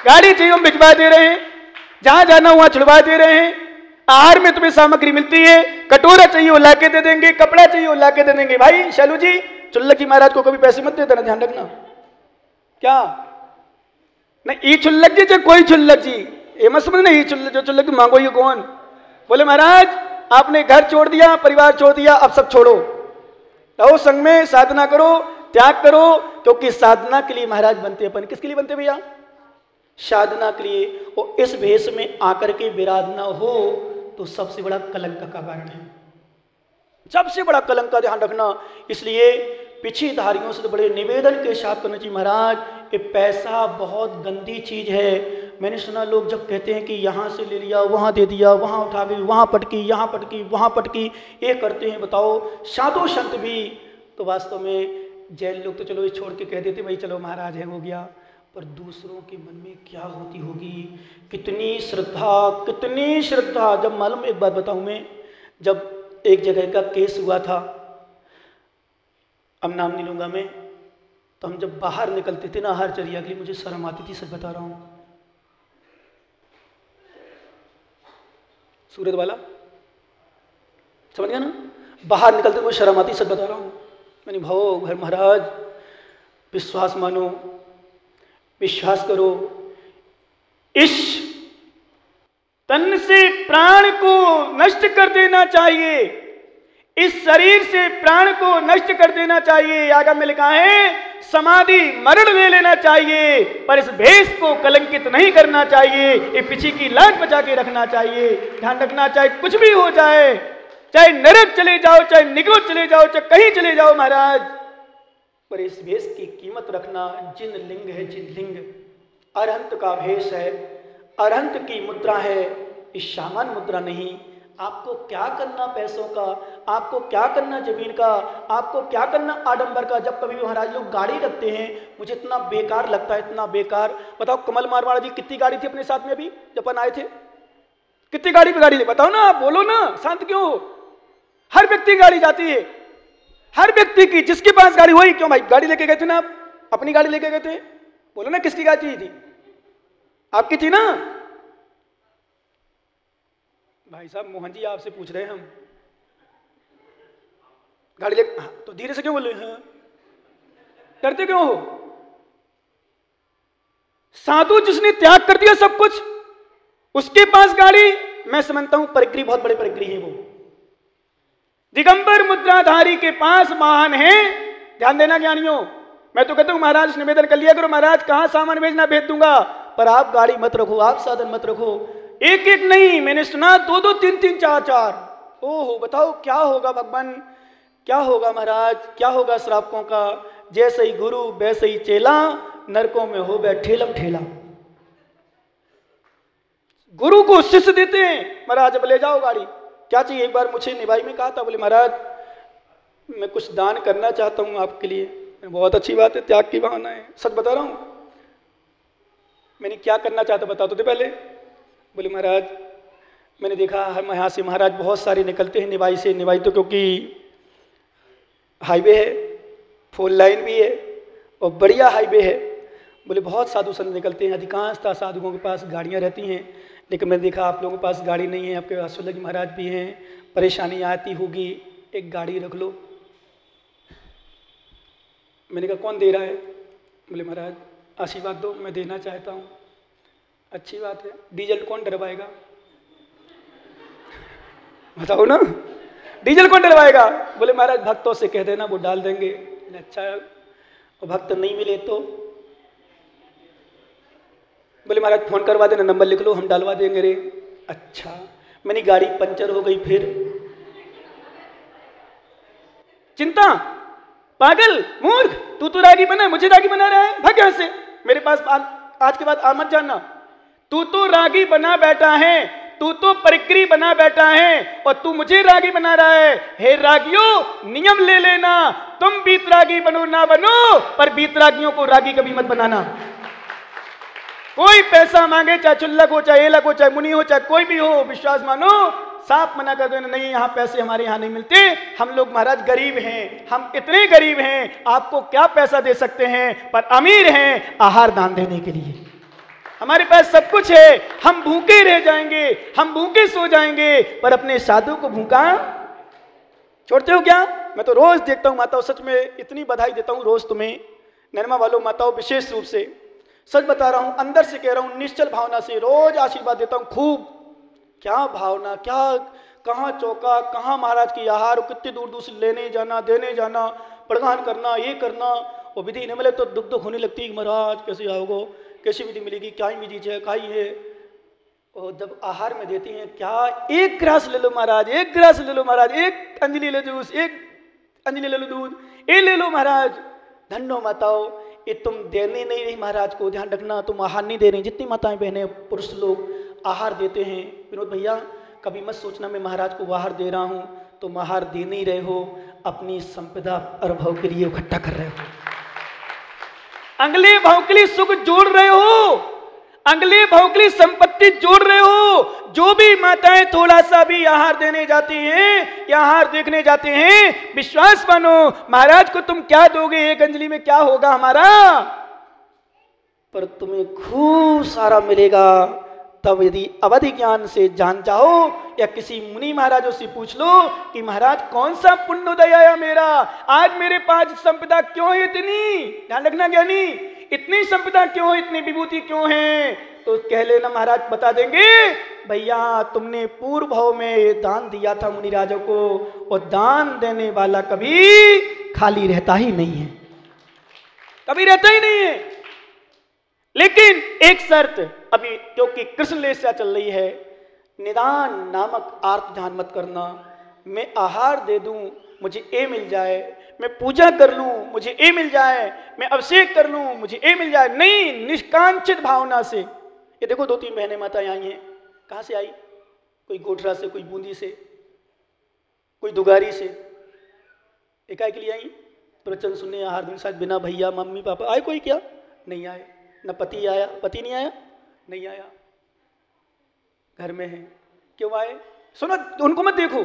गाड़ी चाहिए हम भिजवा दे रहे हैं, जहां जाना वहां छुड़वा दे रहे हैं, आहार में तुम्हें सामग्री मिलती है, कटोरा चाहिए वो लाके दे देंगे, कपड़ा चाहिए वो लाके दे देंगे। भाई शालू जी चुल्लक जी महाराज को कभी पैसे मत दे देना, ध्यान रखना। क्या नहीं, ई चुल्लक जी चाहे कोई चुल्लक जी, ये मत समझना ई चुल्लक जो चुल्लक मांगो ये कौन। बोले महाराज आपने घर छोड़ दिया, परिवार छोड़ दिया, अब सब छोड़ो, रहो संग में, साधना करो, त्याग करो, क्योंकि साधना के लिए महाराज बनते अपन। किसके लिए बनते भैया? साधना के लिए। और इस भेष में आकर के विराध ना हो तो सबसे बड़ा कलंक का कारण है, सबसे बड़ा कलंक का ध्यान रखना। इसलिए पिछीधारियों से तो बड़े निवेदन के साथ करना चाहिए महाराज, ये पैसा बहुत गंदी चीज है। मैंने सुना लोग जब कहते हैं कि यहाँ से ले लिया, वहाँ दे दिया, वहाँ उठा गई, वहाँ पटकी, यहाँ पटकी, वहाँ पटकी, ये करते हैं। बताओ साधु संत भी तो वास्तव में, जैन लोग तो चलो ये छोड़ के कह देते भाई चलो महाराज है, हो गया, पर दूसरों के मन में क्या होती होगी, कितनी श्रद्धा, कितनी श्रद्धा। जब मालूम एक बात बताऊं मैं, जब एक जगह का केस हुआ था, अब नाम नहीं लूंगा मैं, तो हम जब बाहर निकलते थे ना हर चर्या के लिए, मुझे शर्म आती थी, सच बता रहा हूं। सूरत वाला समझ गया ना, बाहर निकलते मुझे शर्म आती, सच बता रहा हूं। मैंने भाओ घर महाराज विश्वास मानो, विश्वास करो, इस तन से प्राण को नष्ट कर देना चाहिए, इस शरीर से प्राण को नष्ट कर देना चाहिए। आगे में लिखा है समाधि मरण ले लेना चाहिए, पर इस भेष को कलंकित नहीं करना चाहिए, ये पीछे की लाज बचा के रखना चाहिए। ध्यान रखना, चाहे कुछ भी हो जाए, चाहे नरक चले जाओ, चाहे निगोद चले जाओ, चाहे कहीं चले जाओ महाराज, पर इस भेष की कीमत रखना। जिन लिंग है, जिन लिंग अरहंत का भेष है, अरहंत की मुद्रा है, इस सामान्य मुद्रा नहीं। आपको क्या करना पैसों का, आपको क्या करना जमीन का, आपको क्या करना आडंबर का। जब कभी महाराज लोग गाड़ी रखते हैं, मुझे इतना बेकार लगता है, इतना बेकार। बताओ कमल मारवाड़ा जी कितनी गाड़ी थी अपने साथ में अभी जब अपन आए थे, कितनी गाड़ी पे गाड़ी ले, बताओ ना, आप बोलो ना, शांत क्यों हो? हर व्यक्ति गाड़ी जाती है, हर व्यक्ति की, जिसके पास गाड़ी वही। क्यों भाई गाड़ी लेके गए थे ना आप, अपनी गाड़ी लेके गए थे, बोलो ना किसकी गाड़ी थी? आपकी थी ना भाई साहब। मोहन जी आपसे पूछ रहे हैं हम, गाड़ी ले, हाँ, तो धीरे से क्यों बोले, हाँ डरते क्यों हो? साधु जिसने त्याग कर दिया सब कुछ, उसके पास गाड़ी, मैं समझता हूं परिक्री बहुत बड़े परिक्री है वो। दिगंबर मुद्राधारी के पास वाहन है। ध्यान देना ज्ञानियों, मैं तो कहता हूं महाराज निवेदन कर लिया करो, महाराज कहां सामान भेजना भेज दूंगा, पर आप गाड़ी मत रखो, आप साधन मत रखो। एक एक नहीं, मैंने सुना दो दो तीन तीन चार चार। ओहो बताओ क्या होगा भगवान, क्या होगा महाराज, क्या होगा श्रावकों का। जैसे ही गुरु वैसे ही चेला, नरकों में हो गए ठेलम ठेला। गुरु को शिष्य देते हैं, महाराज अब ले जाओ गाड़ी, क्या चाहिए। एक बार मुझे निभाई में कहा था, बोले महाराज मैं कुछ दान करना चाहता हूं आपके लिए। बहुत अच्छी बात है, त्याग की भावना है, सच बता रहा हूं। मैंने क्या करना चाहता बता तो दे पहले। बोले महाराज मैंने देखा हम यहाँ से महाराज बहुत सारे निकलते हैं निवाई से। निवाई तो क्योंकि हाईवे है, फोर लाइन भी है और बढ़िया हाईवे है। बोले बहुत साधु संत निकलते हैं, अधिकांशतः साधुओं के पास गाड़ियाँ रहती हैं, लेकिन मैंने देखा आप लोगों के पास गाड़ी नहीं है, आपके पास सुलग महाराज भी हैं, परेशानी आती होगी, एक गाड़ी रख लो। मैंने कहा कौन दे रहा है? बोले महाराज आशीर्वाद दो, मैं देना चाहता हूँ। अच्छी बात है, डीजल कौन डरवाएगा? बताओ ना, डीजल कौन डलवाएगा? बोले महाराज भक्तों से कह देना वो डाल देंगे। अच्छा और भक्त नहीं मिले तो? बोले महाराज फोन करवा देना, नंबर लिख लो, हम डालवा देंगे रे। अच्छा, मैंने गाड़ी पंचर हो गई फिर? चिंता, पागल, मूर्ख, तू तो रागी बना, मुझे रागी बना रहा है, भाग यहाँ से। मेरे पास आज के बाद आ मत जाना। तू तो रागी बना बैठा है, तू तो परिक्री बना बैठा है और तू मुझे रागी बना रहा है। हे रागियों नियम ले लेना, तुम बीतरागी बनो ना बनो, पर बीतरागियों को रागी कभी मत बनाना। कोई पैसा मांगे, चाहे चुल्लक हो, चाहे एलक हो, चाहे मुनि हो, चाहे कोई भी हो, विश्वास मानो, साफ मना कर देना, नहीं यहाँ पैसे हमारे यहाँ नहीं मिलते, हम लोग महाराज गरीब हैं, हम इतने गरीब हैं, आपको क्या पैसा दे सकते हैं, पर अमीर हैं आहार दान देने के लिए। हमारे पास सब कुछ है, हम भूखे रह जाएंगे, हम भूखे सो जाएंगे, पर अपने साधु को भूखा छोड़ते हो क्या? मैं तो रोज देखता हूं माताओं, सच में इतनी बधाई देता हूं रोज तुम्हें, निर्मा वालों माताओं विशेष रूप से, सच बता रहा हूं, अंदर से कह रहा हूं, निश्चल भावना से रोज आशीर्वाद देता हूं खूब। क्या भावना, क्या कहाँ चौका, कहाँ महाराज की आहार, कितनी दूर दूर से लेने जाना, देने जाना, प्रदान करना, ये करना, और विधि नहीं मिले तो दुख दुख होने लगती है, महाराज कैसे आओगे, कैसी विधि मिलेगी, क्या ही विधि है, क्या ही है। और जब आहार में देती हैं, क्या एक गिलास ले लो महाराज, एक गिलास ले लो महाराज, एक अंजलि ले जूस, एक अंजलि ले लो दूध, ये ले लो महाराज। धन्यो माताओं, ये तुम देने नहीं रही महाराज को, ध्यान रखना, तुम आहार नहीं दे रही। जितनी माताएं बहनें पुरुष लोग आहार देते हैं, विनोद भैया कभी मत सोचना मैं महाराज को आहार दे रहा हूं, तुम आहार दे नहीं रहे हो, अपनी संपदा अनुभव के लिए इकट्ठा कर रहे हो, अगले भाव के लिए सुख जोड़ रहे हो, अगले भाव के लिए संपत्ति जोड़ रहे हो। जो भी माताएं थोड़ा सा भी आहार देने जाती हैं या आहार देखने जाते हैं, विश्वास मानो महाराज को तुम क्या दोगे, एक अंजलि में क्या होगा हमारा, पर तुम्हें खूब सारा मिलेगा। तब यदि अवधि ज्ञान से जान जाओ या किसी मुनि महाराजों से पूछ लो कि महाराज कौन सा पुण्य उदय आया मेरा, आज मेरे पास संपदा क्यों है इतनी, ध्यान रखना ज्ञानी, इतनी संपदा क्यों है, इतनी विभूति क्यों है, तो कह लेना महाराज बता देंगे, भैया तुमने पूर्व भाव में दान दिया था मुनि राजों को, और दान देने वाला कभी खाली रहता ही नहीं है, कभी रहता ही नहीं है। लेकिन एक शर्त, अभी क्योंकि कृष्ण लीला चल रही है, निदान नामक आर्त ध्यान मत करना, मैं आहार दे दूं मुझे ए मिल जाए, मैं पूजा कर लूं मुझे ए मिल जाए, मैं अभिषेक कर लूं मुझे ए मिल जाए, नहीं, निष्कांक्षित भावना से। ये देखो 2-3 बहनें माताएं आई हैं, कहां से आई, कोई गोठरा से, कोई बूंदी से, कोई दुगारी से, एकाएक के लिए आई प्रवचन सुनने, आहार दिन, शायद बिना भैया मम्मी पापा आए, कोई क्या नहीं आए, न पति आया, पति नहीं आया, नहीं आया, घर में है, क्यों आए, सुनो उनको मत देखो,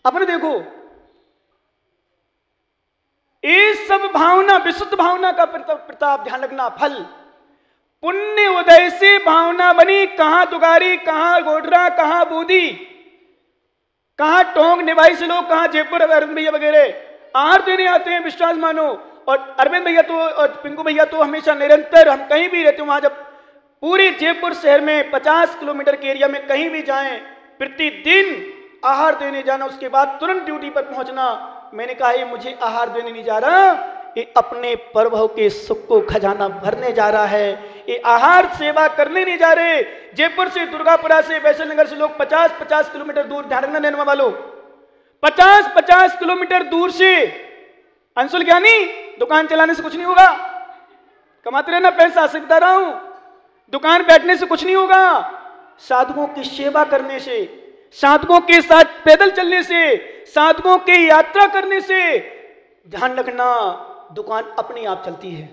अपने देखो। ये सब भावना, विशुद्ध भावना का प्रताप, ध्यान रखना, फल पुण्य उदय से भावना बनी, कहां दुगारी, कहां गोडरा, कहां बूंदी, कहां टोंग निभाई से लोग, कहां जयपुर अरविंद भैया वगैरह आहार देने आते हैं, विश्वास मानो। और अरविंद भैया तो और पिंकू भैया तो हमेशा निरंतर, हम कहीं भी रहते वहां, जब पूरे जयपुर शहर में 50 किलोमीटर के एरिया में कहीं भी जाएं, प्रतिदिन आहार देने जाना, उसके बाद तुरंत ड्यूटी पर पहुंचना। मैंने कहा ये मुझे आहार देने नहीं जा रहा, ये अपने परभव के सुख को खजाना भरने जा रहा है, ये आहार सेवा करने नहीं जा रहे। जयपुर से, दुर्गापुरा से, वैशालीनगर से लोग 50-50 किलोमीटर दूर, ध्यान रखना नैनवा वालों, 50-50 किलोमीटर दूर से, अंशुल ज्ञानी दुकान चलाने से कुछ नहीं होगा, कमाते रहना पैसा, से बता रहा हूं, दुकान बैठने से कुछ नहीं होगा, साधुओं की सेवा करने से, साधुओं के साथ पैदल चलने से, साधुओं की यात्रा करने से, ध्यान रखना दुकान अपने आप चलती है।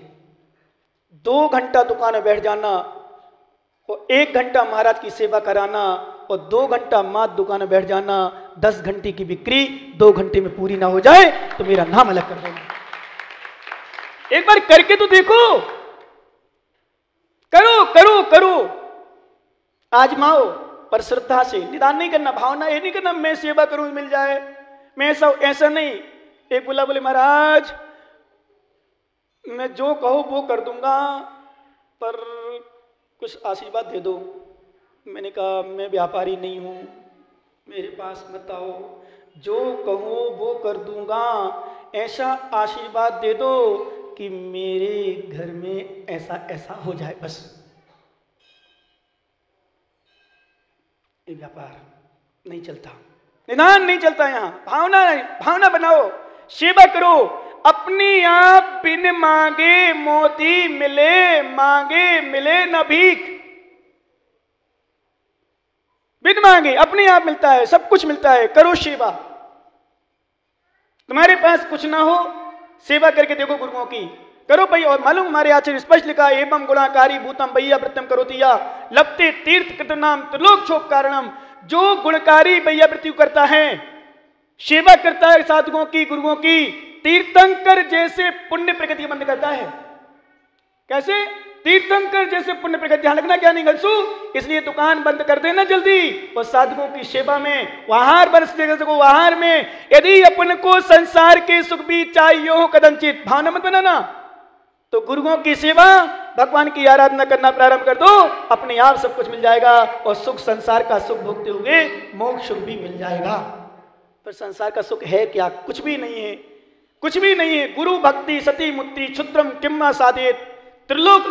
2 घंटा दुकान में बैठ जाना और 1 घंटा महाराज की सेवा कराना और 2 घंटा मात दुकान में बैठ जाना, 10 घंटे की बिक्री 2 घंटे में पूरी ना हो जाए तो मेरा नाम अलग कर देना। एक बार करके तो देखो, करो करो करो, आजमाओ, पर श्रद्धा से, निदान नहीं करना, भावना ये नहीं करना मैं सेवा करूं मिल जाए, मैं ऐसा नहीं। एक बोले महाराज मैं जो कहो वो कर दूंगा, पर कुछ आशीर्वाद दे दो। मैंने कहा मैं व्यापारी नहीं हूं, मेरे पास मत आओ, जो कहो वो कर दूंगा, ऐसा आशीर्वाद दे दो कि मेरे घर में ऐसा ऐसा हो जाए, बस। ये व्यापार नहीं चलता, निदान नहीं चलता, यहां भावना बनाओ, सेवा करो, अपने आप बिन मांगे मोती मिले, मांगे मिले न भीख, बिन मांगे अपने आप मिलता है, सब कुछ मिलता है। करो सेवा, तुम्हारे पास कुछ ना हो, सेवा करके देखो गुरुओं की, करो भाई। और मालूम हमारे आचार्य स्पष्ट लिखा, एवं गुणाकारी भूतम भैया वृत्तम करोतिया लपते तीर्थ कृत नाम त्रिलोक शोक कारणम। जो गुणकारी भैया वृत्ति करता है, सेवा करता है साधुओं की, गुरुओं की, तीर्थंकर जैसे पुण्य प्रगति बंद करता है। कैसे? तीर्थंकर जैसे पुण्य प्रगति। ध्यान रखना क्या नहीं गलसू, इसलिए दुकान बंद कर देना जल्दी और साधुओं की सेवा में वहार बरस सको वहार में। यदि अपन को संसार के सुख भी चाहिए हो कदमचित, भावना मत बनाना, तो गुरुओं की सेवा, भगवान की आराधना करना प्रारंभ कर दो, अपने आप सब कुछ मिल जाएगा और सुख, संसार का सुख भोगते हुए मोक्ष सुख भी मिल जाएगा। पर संसार का सुख है क्या? कुछ भी नहीं है, कुछ भी नहीं है। गुरु भक्ति सती मुक्ति क्षुद्रम किम्मा साधेत त्रिलोक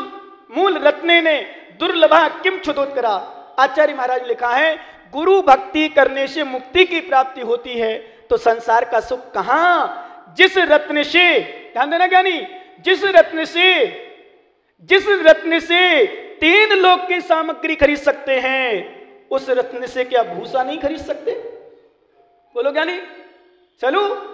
मूल रत्ने ने दुर्लभा किम क्षुदोत्करा। आचार्य महाराज ने लिखा है, गुरु भक्ति करने से मुक्ति की प्राप्ति होती है, तो संसार का सुख कहां? जिस रत्न से, ध्यान देना क्या नहीं, जिस रत्न से 3 लोक की सामग्री खरीद सकते हैं, उस रत्न से क्या भूसा नहीं खरीद सकते? बोलो क्या नहीं? चलो,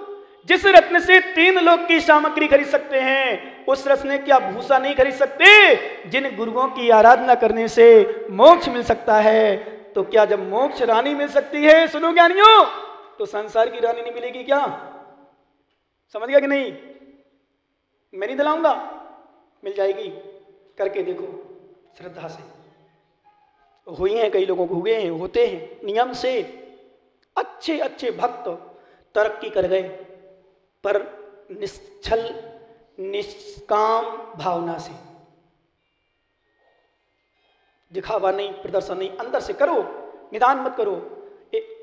जिस रत्न से 3 लोक की सामग्री खरीद सकते हैं, उस रत्न से क्या भूसा नहीं खरीद सकते? जिन गुरुओं की आराधना करने से मोक्ष मिल सकता है, तो क्या जब मोक्ष रानी मिल सकती है, सुनो ज्ञानियों, तो संसार की रानी नहीं मिलेगी क्या? समझ गया कि नहीं? मैं नहीं दिलाऊंगा, मिल जाएगी, करके देखो श्रद्धा से। हुई हैं, कई लोगों को हुए हैं, होते हैं, नियम से अच्छे अच्छे भक्त तरक्की कर गए, पर निश्चल निष्काम भावना से, दिखावा नहीं, प्रदर्शन नहीं, अंदर से करो, निदान मत करो।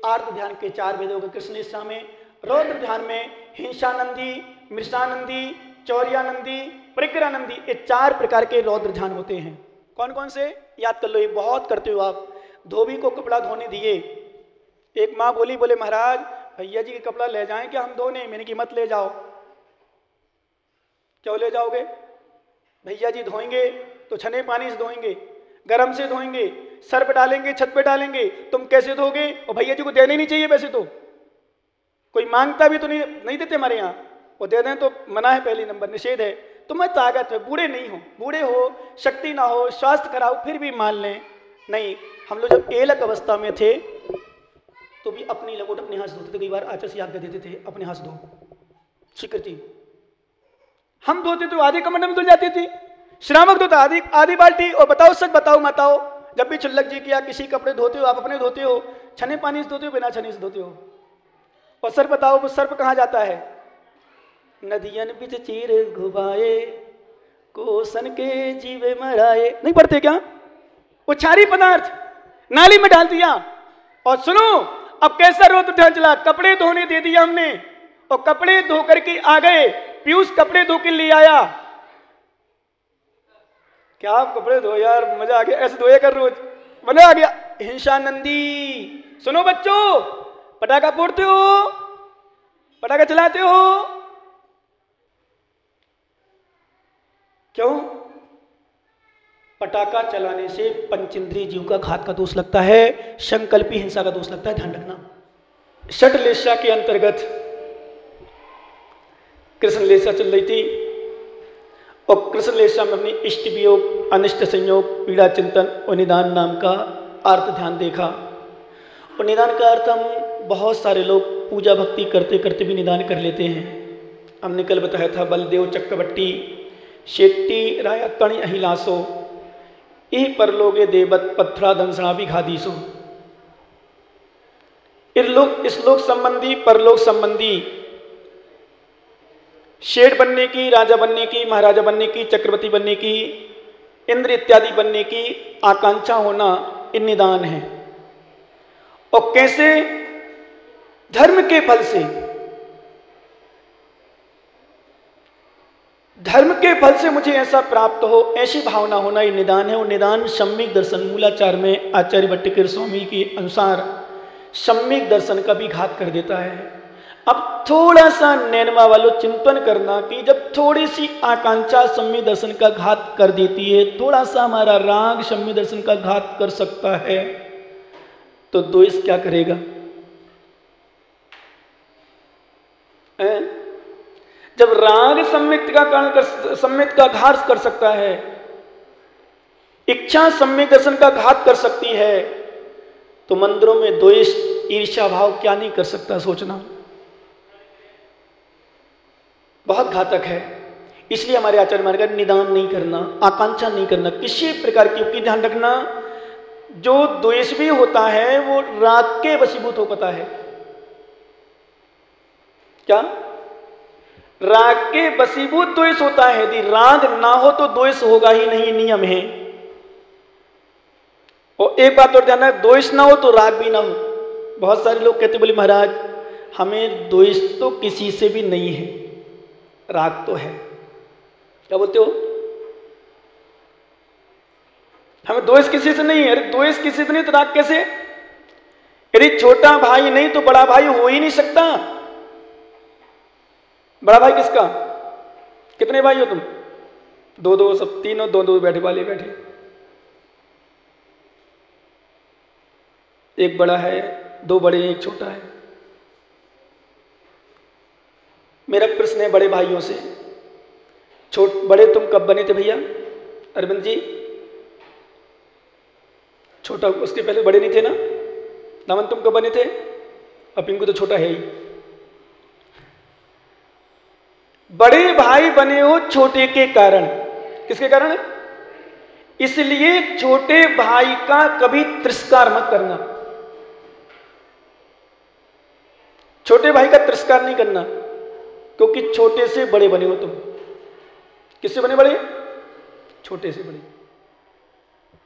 आर्त ध्यान के 4 वेदों के कृष्णेश्वर में, रौद्र ध्यान में हिंसानंदी, मृषानंदी, चौर्यानंदी, परिक्रानंदी, ये 4 प्रकार के रौद्र ध्यान होते हैं। कौन कौन से? याद कर लो, ये बहुत करते हो आप। धोबी को कपड़ा धोने दिए, एक माँ बोले महाराज भैया जी का कपड़ा ले जाएं क्या हम धोने? मैंने कि मत ले जाओ। क्यों ले जाओगे? भैया जी धोएंगे तो छने पानी से धोएंगे, गरम से धोएंगे, सर पे डालेंगे, छत पे डालेंगे, तुम कैसे धोगे? और भैया जी को देने नहीं चाहिए, वैसे तो कोई मांगता भी तो नहीं देते हमारे यहाँ, वो दे दें तो मना है, पहली नंबर निषेध है। तुम्हें ताकत है, बूढ़े नहीं हो, बूढ़े हो, शक्ति ना हो, स्वास्थ्य खराब, फिर भी मान लें। नहीं, हम लोग जब एलक अवस्था में थे तो भी अपनी लगोट अपने हाथ धोते थे। कई बार आचार्य से आज्ञा देते थे, अपने हाथ धो, स्वीकृति। हम धोते तो आधे कमंडल में धुल जाती थी, श्रावक धोता आधी बाल्टी। और बताओ, सच बताओ माताओ, जब भी छुल्लक जी किया किसी कपड़े धोते हो, आप अपने धोते हो, छने पानी से धोते हो, बिना छने से धोते हो? और सर्प बताओ, वो सर्प कहाँ जाता है? नदियन बिच चीर घुबाए, कोसन के जीवे मराए। नहीं पढ़ते क्या? उछारी पदार्थ नाली में डाल दिया। और सुनो, अब कैसा रौद्र ध्यान चला, कपड़े धोने दे दिया हमने, और कपड़े धो करके आ गए, पीयूष कपड़े धो के ले आया। क्या आप कपड़े धो यार, मजा आ गया, ऐसे धोया कर रोज, मजा आ गया। हिंसानंदी, सुनो बच्चों, पटाखा फोड़ते हो, पटाखा चलाते हो, क्यों? पटाखा चलाने से पंचेंद्रिय जीव का घात का दोष लगता है, संकल्पी हिंसा का दोष लगता है, ध्यान रखना। षटलेशा के अंतर्गत कृष्णलेशा चल रही थी, और कृष्णलेशा में अपनी इष्ट वियोग, अनिष्ट संयोग, पीड़ा चिंतन और निदान नाम का अर्थ ध्यान देखा। और निदान का अर्थ हम बहुत सारे लोग पूजा भक्ति करते करते भी निदान कर लेते हैं। हमने कल बताया था, बलदेव चक्रवर्ती शेट्टी राया तणि अहिलासो ई परलोगे देवत पत्थरा दंसणा भी घादीसो। इस लोक संबंधी, परलोक संबंधी, शेठ बनने की, राजा बनने की, महाराजा बनने की, चक्रवर्ती बनने की, इंद्र इत्यादि बनने की आकांक्षा होना, इन निदान है। और कैसे? धर्म के फल से, धर्म के फल से मुझे ऐसा प्राप्त हो, ऐसी भावना होना, ये निदान है। और निदान सम्यक दर्शन, मूलाचार में आचार्य भट्टिकेर स्वामी के अनुसार सम्यक दर्शन का भी घात कर देता है। अब थोड़ा सा नैनमा वालों चिंतन करना कि जब थोड़ी सी आकांक्षा सम्यक दर्शन का घात कर देती है, थोड़ा सा हमारा राग सम्यक दर्शन का घात कर सकता है, तो द्वेष क्या करेगा? जब राग सम्यक का घात कर सकता है, इच्छा सम्यक दर्शन का घात कर सकती है, तो मंदिरों में द्वेष ईर्ष्या भाव क्या नहीं कर सकता? सोचना बहुत घातक है। इसलिए हमारे आचार्य मार्ग निदान नहीं करना, आकांक्षा नहीं करना किसी प्रकार की। क्योंकि ध्यान रखना, जो द्वेष भी होता है वो राग के वशीभूत होता है। क्या? राग के वशीभूत द्वेष होता है। यदि राग ना हो तो द्वेष होगा ही नहीं, नियम है। और एक बात और ध्यान है, द्वेष ना हो तो राग भी ना हो। बहुत सारे लोग कहते बोले महाराज हमें द्वेष तो किसी से भी नहीं है, राग तो है। क्या बोलते हो? हमें द्वेष किसी से नहीं है। अरे द्वेष किसी से नहीं तो राग कैसे? यदि छोटा भाई नहीं तो बड़ा भाई हो ही नहीं सकता। बड़ा भाई किसका? कितने भाई हो तुम? दो दो, सब तीनों दो दो बैठे वाले बैठे। एक बड़ा है, दो बड़े, एक छोटा है। मेरा प्रश्न है बड़े भाइयों से, बड़े तुम कब बने थे भैया? अरविंद जी छोटा उसके पहले बड़े नहीं थे ना? नमन तुम कब बने थे? अब पिंकू तो छोटा है ही। बड़े भाई बने हो छोटे के कारण। किसके कारण? इसलिए छोटे भाई का कभी तिरस्कार मत करना। छोटे भाई का तिरस्कार नहीं करना, क्योंकि छोटे से बड़े बने हो तुम। किससे बने बड़े? छोटे से बड़े।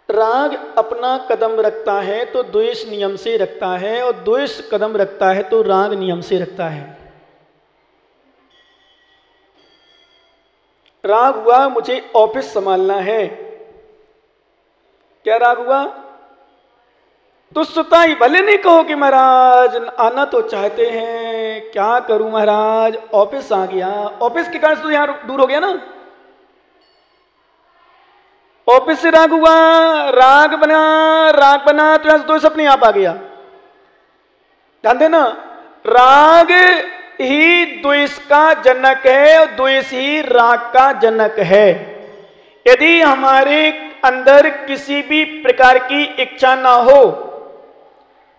राग अपना कदम रखता है तो द्वेष नियम से रखता है, और द्वेष कदम रखता है तो राग नियम से रखता है। राग हुआ मुझे ऑफिस संभालना है। क्या राग हुआ? तो सुताई भले नहीं कहो कि महाराज आना तो चाहते हैं, क्या करूं महाराज, ऑफिस आ गया। ऑफिस के कारण तो यहां दूर हो गया ना। ऑफिस से राग हुआ, राग बना तो यहां से द्वेष अपने आप आ गया। ध्यान देना, राग ही द्वेष का जनक है और द्वेष ही राग का जनक है। यदि हमारे अंदर किसी भी प्रकार की इच्छा ना हो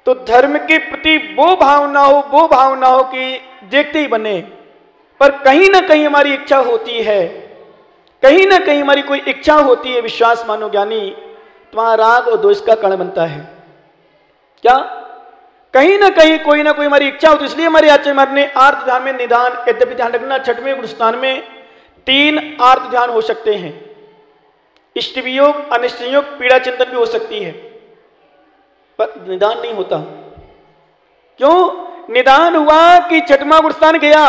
तो धर्म के प्रति वो भावना हो कि देखते ही बने, पर कहीं ना कहीं हमारी इच्छा होती है, कहीं ना कहीं हमारी कोई इच्छा होती है, विश्वास मानो ज्ञानी, तुम्हारा राग और द्वेष का कारण बनता है। क्या? कहीं ना कहीं कोई ना कोई हमारी इच्छा होती है। इसलिए हमारे आचार्य महाराज ने आर्त ध्यान में निदान, यद्यपि ध्यान रखना 6वें गुणस्थान में 3 आर्त ध्यान हो सकते हैं। इष्ट वियोग, अनिष्ट वियोग, पीड़ा चिंतन भी हो सकती है, पर निदान नहीं होता। क्यों? निदान हुआ कि 6वां गुणस्थान गया,